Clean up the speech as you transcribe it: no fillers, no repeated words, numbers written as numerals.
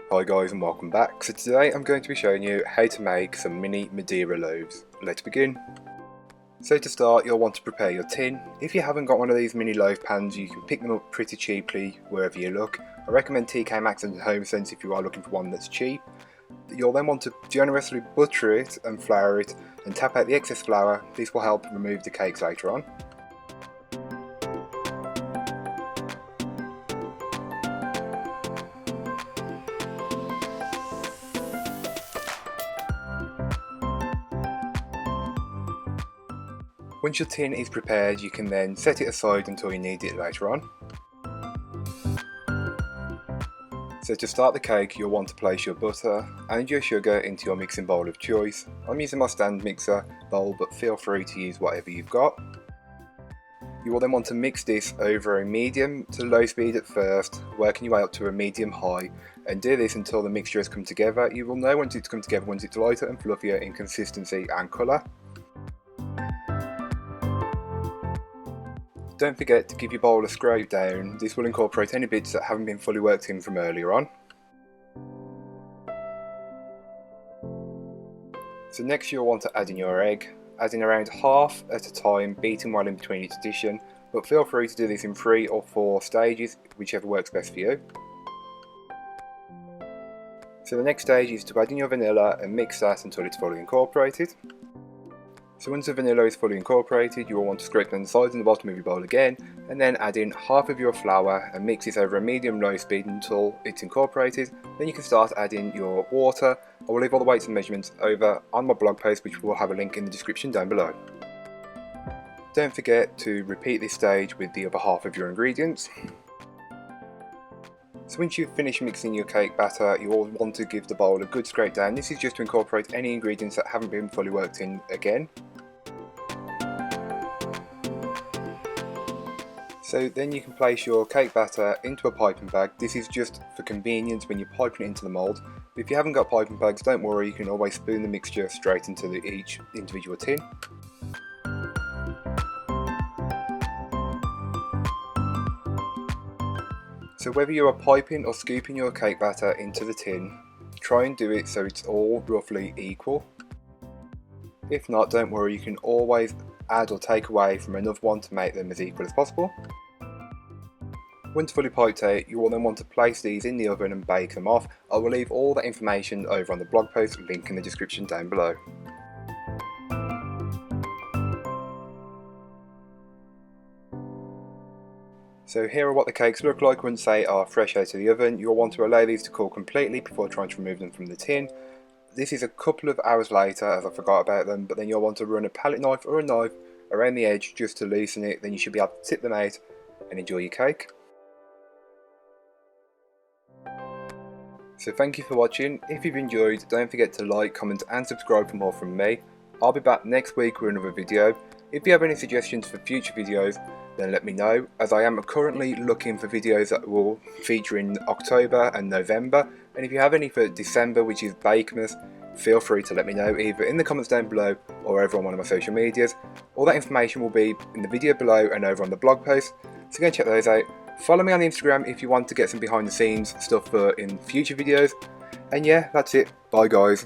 Hi guys and welcome back. So today I'm going to be showing you how to make some mini Madeira loaves. Let's begin. So to start, you'll want to prepare your tin. If you haven't got one of these mini loaf pans, you can pick them up pretty cheaply wherever you look. I recommend TK Maxx and Home Sense if you are looking for one that's cheap. You'll then want to generously butter it and flour it and tap out the excess flour. This will help remove the cakes later on. Once your tin is prepared, you can then set it aside until you need it later on. So to start the cake, you'll want to place your butter and your sugar into your mixing bowl of choice. I'm using my stand mixer bowl, but feel free to use whatever you've got. You will then want to mix this over a medium to low speed at first, working your way up to a medium high, and do this until the mixture has come together. You will know once it's come together once it's lighter and fluffier in consistency and colour. Don't forget to give your bowl a scrape down. This will incorporate any bits that haven't been fully worked in from earlier on. So next you'll want to add in your egg, adding around half at a time, beating while in between each addition, but feel free to do this in 3 or 4 stages, whichever works best for you. So the next stage is to add in your vanilla and mix that until it's fully incorporated. So once the vanilla is fully incorporated, you will want to scrape down the sides and the bottom of your bowl again, and then add in half of your flour and mix this over a medium-low speed until it's incorporated. Then you can start adding your water. I will leave all the weights and measurements over on my blog post, which will have a link in the description down below. Don't forget to repeat this stage with the other half of your ingredients. So once you've finished mixing your cake batter, you will want to give the bowl a good scrape down. This is just to incorporate any ingredients that haven't been fully worked in again. So then you can place your cake batter into a piping bag. This is just for convenience when you're piping it into the mould. But if you haven't got piping bags, don't worry, you can always spoon the mixture straight into each individual tin. So whether you are piping or scooping your cake batter into the tin, try and do it so it's all roughly equal. If not, don't worry, you can always add or take away from another one to make them as equal as possible. Once fully piped out, you will then want to place these in the oven and bake them off. I will leave all that information over on the blog post, link in the description down below. So here are what the cakes look like once they are fresh out of the oven. You'll want to allow these to cool completely before trying to remove them from the tin. This is a couple of hours later, as I forgot about them, but then you'll want to run a palette knife or a knife around the edge just to loosen it. Then you should be able to tip them out and enjoy your cake. So thank you for watching. If you've enjoyed, don't forget to like, comment and subscribe for more from me. I'll be back next week with another video. If you have any suggestions for future videos, then let me know, as I am currently looking for videos that will feature in October and November. And if you have any for December, which is Bakemas, feel free to let me know either in the comments down below or over on one of my social medias. All that information will be in the video below and over on the blog post, so go and check those out. Follow me on Instagram if you want to get some behind the scenes stuff for in future videos. And yeah, that's it. Bye guys.